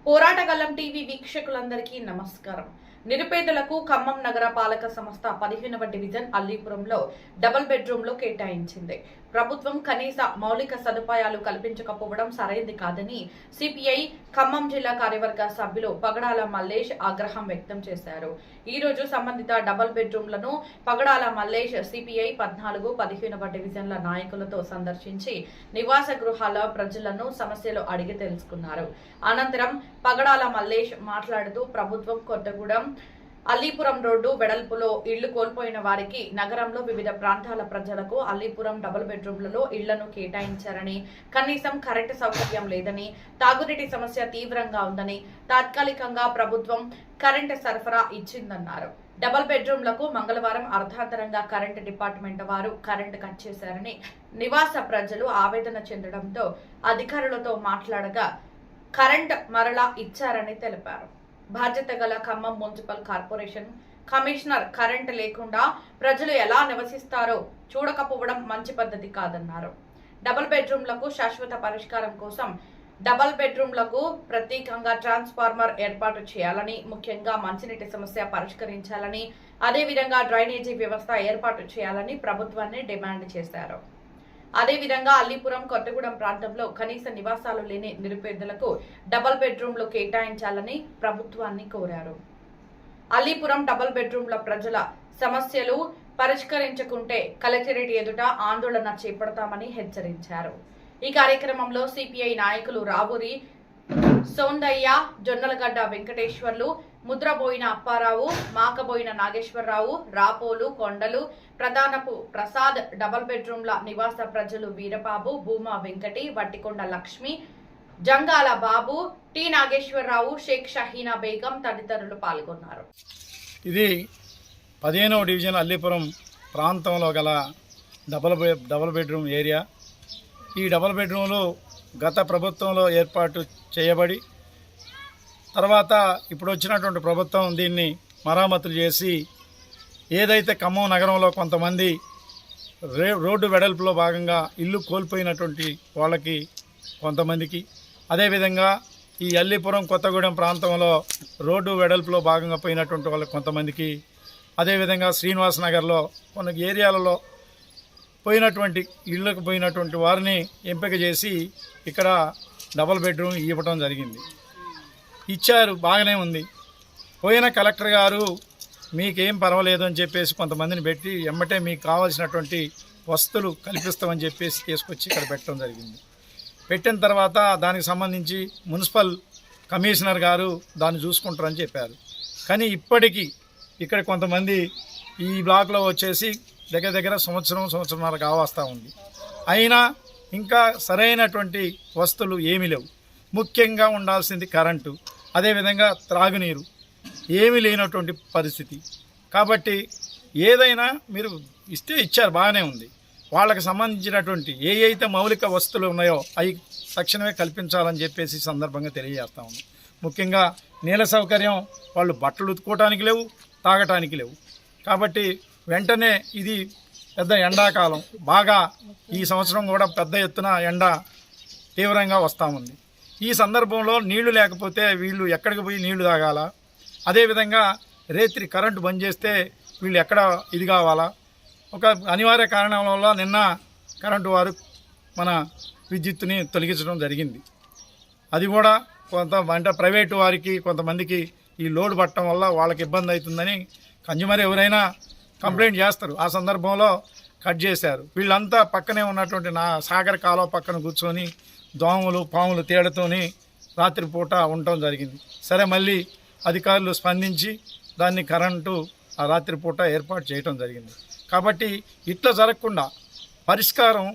పోరాటగలం TV వీక్షకులందరికీ నమస్కారం. నిరుపేదలకు ఖమ్మం నగర పాలక సంస్థ 15వ డివిజన్ అల్లీపురంలో డబుల్ బెడ్రూమ్లు కేటాయించింది. ప్రభుత్వం కనీస మౌలిక సదుపాయాలు కల్పించకపోవడం సరైంది కాదని సిపిఐ ఖమ్మం జిల్లా కార్యవర్గ సభ్యులు పగడాల మల్లేష్ ఆగ్రహం వ్యక్తం చేశారు. ఈ రోజు సంబంధిత డబుల్ బెడ్రూమ్లను పగడాల మల్లేష్ సిపిఐ 14, 15వ డివిజన్ల నాయకులతో సందర్శించి నివాస గృహాల ప్రజలను సమస్యలు అడిగి తెలుసుకున్నారు. అనంతరం పగడాల మల్లేష్ మాట్లాడుతూ ప్రభుత్వం కొత్తగూడెం అల్లీపురం రోడ్డు వెడల్పులో ఇళ్లు కోల్పోయిన వారికి నగరంలో వివిధ ప్రాంతాల ప్రజలకు అల్లీపురం డబుల్ బెడ్రూమ్లలో ఇళ్లను కేటాయించారని, కనీసం కరెంటు సౌకర్యం లేదని, తాగునీటి సమస్య తీవ్రంగా ఉందని, తాత్కాలికంగా ప్రభుత్వం కరెంటు సరఫరా ఇచ్చిందన్నారు. డబుల్ బెడ్రూమ్లకు మంగళవారం అర్ధాంతరంగా కరెంటు డిపార్ట్మెంట్ వారు కరెంటు కట్ చేశారని నివాస ప్రజలు ఆవేదన చెందడంతో అధికారులతో మాట్లాడగా కరెంట్ మరలా ఇచ్చారని తెలిపారు. బాధ్యత గల Khammam municipal corporation commissioner current లేకుండా ప్రజలు ఎలా నివసిస్తారో చూడకపోవడం మంచి పద్ధతి కాదన్నారు. డబుల్ బెడ్రూమ్లకు శాశ్వత పరిష్కారం కోసం డబుల్ బెడ్రూమ్లకు ప్రత్యేకంగా ట్రాన్స్ఫార్మర్ ఏర్పాటు చేయాలని, ముఖ్యంగా మంచినీటి సమస్య పరిష్కరించాలని, అదేవిధంగా డ్రైనేజీ వ్యవస్థ ఏర్పాటు చేయాలని ప్రభుత్వాన్ని డిమాండ్ చేశారు. అదేవిధంగా అల్లీపురం, కొత్తగూడెం ప్రాంతంలో కనీస నివాసాలు లేని నిరుపేదలకు డబుల్ బెడ్రూమ్లు కేటాయించాలని ప్రభుత్వాన్ని కోరారు. అల్లీపురం డబుల్ బెడ్రూమ్ల ప్రజల సమస్యలు పరిష్కరించకుంటే కలెక్టరేట్ ఎదుట ఆందోళన చేపడతామని హెచ్చరించారు. ఈ కార్యక్రమంలో సిపిఐ నాయకులు రావూరి సౌందయ్య, జొన్నలగడ్డ వెంకటేశ్వర్లు, ముద్రబోయిన అప్పారావు, మాకబోయిన నాగేశ్వరరావు, రాపోలు, కొండలు, ప్రధానపు ప్రసాద్, డబుల్ బెడ్రూమ్ల నివాస ప్రజలు వీరబాబు, భూమా వెంకటి, వట్టికొండ లక్ష్మి, జంగాల బాబు, టి నాగేశ్వరరావు, షేక్ షహీనా బేగం తదితరులు పాల్గొన్నారు. ఇది 15వ డివిజన్ అల్లీపురం ప్రాంతంలో గల డబుల్ బెడ్రూమ్ ఏరియా. ఈ డబుల్ బెడ్రూమ్లు గత ప్రభుత్వంలో ఏర్పాటు చేయబడి తర్వాత ఇప్పుడు వచ్చినటువంటి ప్రభుత్వం దీన్ని మరామతులు చేసి ఏదైతే ఖమ్మం నగరంలో కొంతమంది రోడ్డు వెడల్పులో భాగంగా ఇల్లు కోల్పోయినటువంటి వాళ్ళకి కొంతమందికి, అదేవిధంగా ఈ అల్లీపురం కొత్తగూడెం ప్రాంతంలో రోడ్డు వెడల్పులో భాగంగా పోయినటువంటి వాళ్ళకి కొంతమందికి, అదేవిధంగా శ్రీనివాస్ నగర్లో కొన్ని ఏరియాలలో పోయినటువంటి ఇళ్లకు పోయినటువంటి వారిని ఎంపిక చేసి ఇక్కడ డబుల్ బెడ్రూమ్ ఇవ్వడం జరిగింది. ఇచ్చారు, బాగానే ఉంది. పోయిన కలెక్టర్ గారు మీకేం పర్వాలేదు అని చెప్పేసి కొంతమందిని పెట్టి ఎమ్మటే మీకు కావాల్సినటువంటి వసతులు కల్పిస్తామని చెప్పేసి తీసుకొచ్చి ఇక్కడ పెట్టడం జరిగింది. పెట్టిన తర్వాత దానికి సంబంధించి మున్సిపల్ కమిషనర్ గారు దాన్ని చూసుకుంటారని చెప్పారు. కానీ ఇప్పటికీ ఇక్కడ కొంతమంది ఈ బ్లాక్లో వచ్చేసి దగ్గర సంవత్సరంన్నర కావస్తూ ఉంది. అయినా ఇంకా సరైనటువంటి వస్తువులు ఏమీ లేవు. ముఖ్యంగా ఉండాల్సింది కరెంటు, అదేవిధంగా త్రాగునీరు ఏమీ లేనటువంటి పరిస్థితి. కాబట్టి ఏదైనా మీరు ఇస్తే ఇచ్చారు, బాగానే ఉంది. వాళ్ళకి సంబంధించినటువంటి ఏ అయితే మౌలిక వస్తువులు ఉన్నాయో అవి తక్షణమే కల్పించాలని చెప్పేసి సందర్భంగా తెలియజేస్తా ఉన్నాం. ముఖ్యంగా నీళ్ళ సౌకర్యం వాళ్ళు బట్టలు ఉతుక్కోవటానికి లేవు, తాగటానికి లేవు. కాబట్టి వెంటనే ఇది పెద్ద ఎండాకాలం, బాగా ఈ సంవత్సరం కూడా పెద్ద ఎత్తున ఎండ తీవ్రంగా వస్తూ ఉంది. ఈ సందర్భంలో నీళ్లు లేకపోతే వీళ్ళు ఎక్కడికి పోయి నీళ్లు తాగాల, అదేవిధంగా రేత్రి కరెంటు బంద్ చేస్తే వీళ్ళు ఎక్కడ ఇది కావాలా. ఒక అనివార్య కారణం వల్ల నిన్న కరెంటు వారు మన విద్యుత్తుని తొలగించడం జరిగింది. అది కూడా అంటే ప్రైవేటు వారికి కొంతమందికి ఈ లోడ్ పట్టడం వల్ల వాళ్ళకి ఇబ్బంది అవుతుందని కన్జ్యూమర్ ఎవరైనా కంప్లైంట్ చేస్తారు. ఆ సందర్భంలో కట్ చేశారు. వీళ్ళంతా పక్కనే ఉన్నటువంటి నా సాగర్ కాలువ పక్కన కూర్చొని దోమలు పాములు తేడతోని రాత్రిపూట ఉండటం జరిగింది. సరే, మళ్ళీ అధికారులు స్పందించి దాన్ని కరెంటు ఆ రాత్రిపూట ఏర్పాటు చేయటం జరిగింది. కాబట్టి ఇట్లా జరగకుండా పరిష్కారం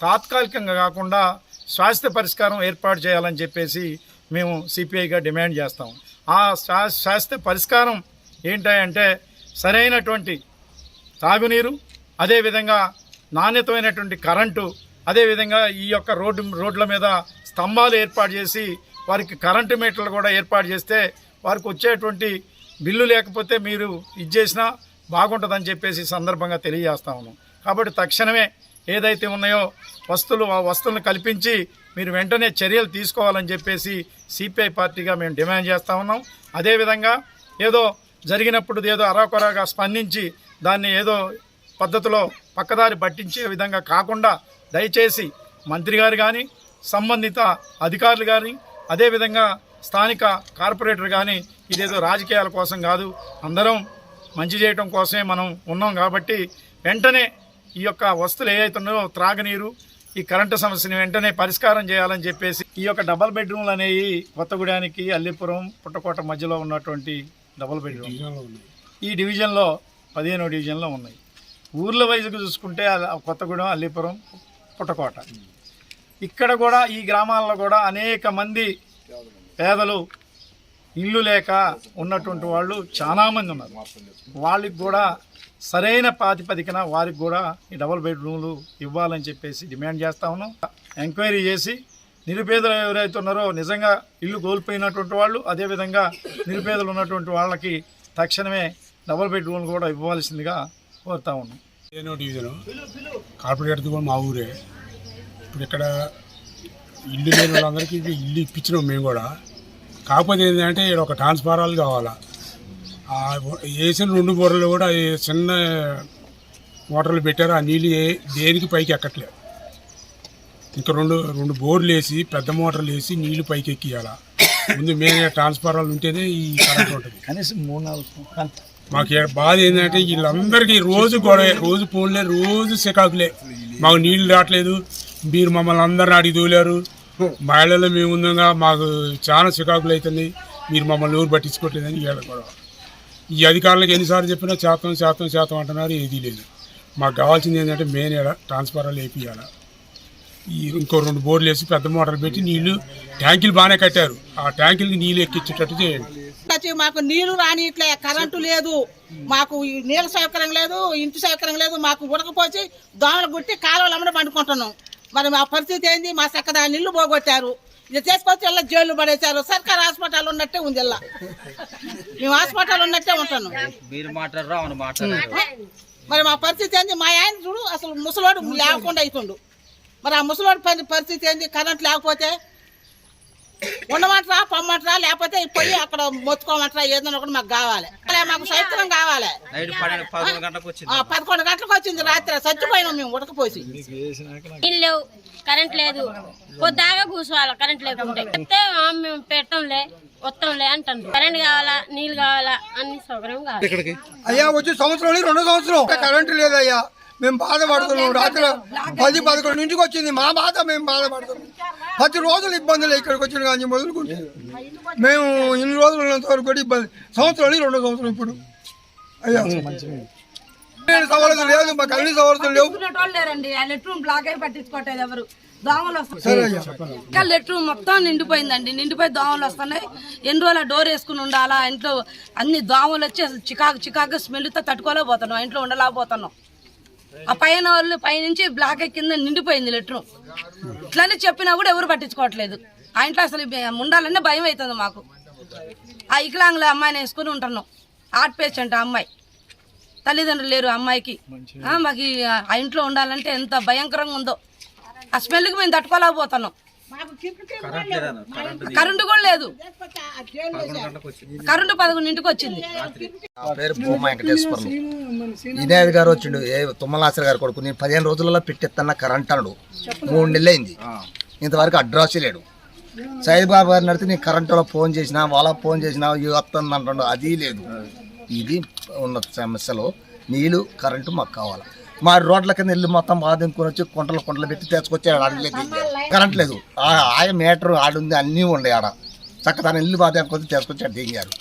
తాత్కాలికంగా కాకుండా శాశ్వత పరిష్కారం ఏర్పాటు చేయాలని చెప్పేసి మేము సిపిఐగా డిమాండ్ చేస్తాం. ఆ శాశ్వత పరిష్కారం ఏంటంటే సరైనటువంటి తాగునీరు, అదేవిధంగా నాణ్యతమైనటువంటి కరెంటు, అదేవిధంగా ఈ యొక్క రోడ్ల మీద స్తంభాలు ఏర్పాటు చేసి వారికి కరెంటు మీటర్లు కూడా ఏర్పాటు చేస్తే వారికి వచ్చేటువంటి బిల్లు లేకపోతే మీరు ఇది చేసినా బాగుంటుందని చెప్పేసి సందర్భంగా తెలియజేస్తా ఉన్నాం. కాబట్టి తక్షణమే ఏదైతే ఉన్నాయో వస్తువులను కల్పించి మీరు వెంటనే చర్యలు తీసుకోవాలని చెప్పేసి సిపిఐ పార్టీగా మేము డిమాండ్ చేస్తూ ఉన్నాం. అదేవిధంగా ఏదో జరిగినప్పుడు ఏదో అరాకొరాగా స్పందించి దాన్ని ఏదో పద్ధతిలో పక్కదారి పట్టించే విధంగా కాకుండా దయచేసి మంత్రి గారు కానీ సంబంధిత అధికారులు కానీ అదేవిధంగా స్థానిక కార్పొరేటర్ కానీ ఇదేదో రాజకీయాల కోసం కాదు, అందరం మంచి చేయడం కోసమే మనం ఉన్నాం. కాబట్టి వెంటనే ఈ యొక్క వస్తువులు ఏవైతున్నాయో త్రాగునీరు ఈ కరెంటు సమస్యని వెంటనే పరిష్కారం చేయాలని చెప్పేసి ఈ యొక్క డబల్ బెడ్రూమ్లు అనేవి కొత్తగూడానికి అల్లీపురం పుట్టకోట మధ్యలో ఉన్నటువంటి డబల్ బెడ్రూమ్ ఈ డివిజన్లో 15వ డివిజన్లో ఉన్నాయి. ఊర్ల వైజుకు చూసుకుంటే కొత్తగూడెం, అల్లీపురం, పుట్టకోట. ఇక్కడ కూడా ఈ గ్రామాల్లో కూడా అనేక మంది పేదలు ఇల్లు లేక ఉన్నటువంటి వాళ్ళు చాలామంది ఉన్నారు. వాళ్ళకి కూడా సరైన ప్రాతిపదికన వారికి కూడా ఈ డబుల్ బెడ్రూమ్లు ఇవ్వాలని చెప్పేసి డిమాండ్ చేస్తా ఉన్నాం. ఎంక్వైరీ చేసి నిరుపేదలు ఎవరైతే ఉన్నారో నిజంగా ఇల్లు కోల్పోయినటువంటి వాళ్ళు అదేవిధంగా నిరుపేదలు ఉన్నటువంటి వాళ్ళకి తక్షణమే డబుల్ బెడ్రూమ్లు కూడా ఇవ్వాల్సిందిగా కోరుతా ఉన్నాం. ఏనో డివిజను కార్పొరేటర్ది కూడా మా ఊరే. ఇప్పుడు ఇక్కడ ఇల్లు లేని వాళ్ళందరికీ ఇల్లు ఇప్పించినాం మేము కూడా. కాకపోతే ఏంటంటే ఇక్కడ ఒక ట్రాన్స్ఫారాలు కావాలా. వేసిన 2 బోర్లు కూడా చిన్న మోటార్లు పెట్టారు. ఆ నీళ్ళు దేనికి పైకి ఎక్కట్లేదు. ఇంకా రెండు బోర్లు వేసి పెద్ద మోటార్లు వేసి నీళ్లు పైకి ఎక్కియాల. ముందు మెయిన్ ట్రాన్స్ఫారాలు ఉంటేనే ఈ కరెంట్ ఉంటుంది. కనీసం 3-4 మాకు బాధ ఏంటంటే వీళ్ళందరికీ రోజు గొడవ, రోజు ఫోన్లే, రోజు సికాకులే. మాకు నీళ్లు రావట్లేదు, మీరు మమ్మల్ని అందరిని అడిగి తోలారు, మహిళలు మేము ఉందంగా మాకు చాలా సికాకులు అవుతున్నాయి, మీరు మమ్మల్ని ఎవరు పట్టించుకోవట్లేదని వీళ్ళ గొడవ. ఈ అధికారులకు ఎన్నిసార్లు చెప్పినా శాతం అంటున్నారు, ఏదీ లేదు. మాకు కావాల్సింది ఏంటంటే మెయిన్ ట్రాన్స్ఫారాలు వేపియాల. ఇంకో 2 బోర్లు వేసి పెద్ద మోటార్లు పెట్టి నీళ్లు ట్యాంకులు బాగానే కట్టారు, ఆ ట్యాంకులకి నీళ్ళు ఎక్కించేటట్టు చేయండి. మాకు నీళ్లు రానిట్లే, కరెంటు లేదు, మాకు నీళ్ళ సౌకర్యం లేదు, ఇంటి సౌకర్యం లేదు. మాకు ఉడకపోసి దోమలు గుట్టి కాలువలు అమ్మడం పండుకుంటున్నాం. మరి మా పరిస్థితి ఏంది? మా చక్కదా నీళ్లు పోగొట్టారు, ఇది చేసుకొచ్చి ఇలా జైలు పడేశారు. సర్కారు హాస్పిటల్ ఉన్నట్టే ఉంది, ఇలా మేము హాస్పిటల్ ఉన్నట్టే ఉంటున్నాం. మరి మా పరిస్థితి ఏంది? మా ఆయన చూడు అసలు ముసలోడు లేకుండా అవుతుండు. మరి ఆ ముసలోడు పరిస్థితి ఏంది? కరెంట్ లేకపోతే ఉండమంటారా, పొమ్మంటారా, లేకపోతే పోయి అక్కడ మొత్తుకోమంటారా? ఏదైనా ఒకటి మాకు కావాలి, మాకు సౌకర్యం కావాలి. 11 గంటలకు వచ్చింది రాత్రి, చచ్చిపోయినాం మేము ఉడకపోసి. నీళ్ళు లేవు, కరెంట్ లేదు, పొద్దాగా కూర్చోవాలి కరెంట్ లేకుంటే. మేము పెట్టంలే వస్తాంలే అంటాం. కరెంట్ కావాలా, నీళ్ళు కావాలా, అన్ని సౌకర్యం కావాలి. అయ్యా వచ్చి సంవత్సరం 2వ సంవత్సరం కరెంటు లేదయ్యా, మేము బాధపడుతున్నాం. రాత్రి 10-11 ఇంటికి వచ్చింది, మా బాధ మేము బాధపడుతున్నాం. 10 రోజులు ఇబ్బందులు ఇక్కడికి వచ్చిన కానీ మొదలుకుంటే మేము ఇన్ని రోజులు ఉన్నంత వరకు కూడా ఇబ్బంది. సంవత్సరం 2వ సంవత్సరం ఇప్పుడు అయ్యా సవలత లేదు, మాకు అన్ని సవలతలు లేవు. లేరండి, ఆ లెట్రూమ్ బ్లాక్ అయి పట్టించుకోవట్లేదు ఎవరు. దోమలు వస్తాయి, లెట్రూమ్ మొత్తం నిండిపోయిందండి, నిండిపోయి దోమలు వస్తున్నాయి. ఎన్ని రోజులు డోర్ వేసుకుని ఉండాలా? ఇంట్లో అన్ని దోమలు వచ్చి అసలు చికాకు స్మెల్తో తట్టుకోలేకపోతున్నాం, ఇంట్లో ఉండలేకపోతున్నాం. ఆ పైన వాళ్ళు పైనుంచి బ్లాక్ కింద నిండిపోయింది లెట్రూమ్. ఇట్లానే చెప్పినా కూడా ఎవరు పట్టించుకోవట్లేదు. ఆ ఇంట్లో అసలు ఉండాలనే భయం అవుతుంది మాకు. ఆ ఇకలాంగుల అమ్మాయిని వేసుకుని ఉంటున్నాం. హార్ట్ పేషెంట్ ఆ అమ్మాయి, తల్లిదండ్రులు లేరు అమ్మాయికి. మాకు ఆ ఇంట్లో ఉండాలంటే ఎంత భయంకరంగా ఉందో. ఆ స్మెల్కి మేము తట్టుకోలేకపోతున్నాం. కరెంటు కూడా లేదు, కరెంటు 11 వచ్చింది. నా పేరు భూమా వెంకటేశ్వరరావు. వినాయక్ గారు వచ్చిండు, తుమ్మలాసరి గారు కొడుకు. నేను 15 రోజులలో పెట్టిస్తున్న కరెంట్ అన్నాడు. 3 నెలలు అయింది, ఇంతవరకు అడ్రస్ లేడు. సైద్ బాబు గారిని అడిగితే నేను కరెంటులో ఫోన్ చేసినా, వాళ్ళకి ఫోన్ చేసినా వస్తుంది అంటాడు, అది లేదు. ఇది ఉన్న సమస్యలో నీళ్ళు కరెంటు మాకు కావాలి. మా రోడ్ల కింద ఇల్లు మొత్తం బాధించుకొని వచ్చి కుంటలు పెట్టి తెచ్చుకొచ్చాడు. అడగలేదు, కరెంట్ లేదు. ఆ మీటర్ ఆడుంది, అన్నీ ఉండే ఆడ చక్కదాని ఇల్లు బాధించుకొని తెచ్చుకొచ్చాడు దిగారు.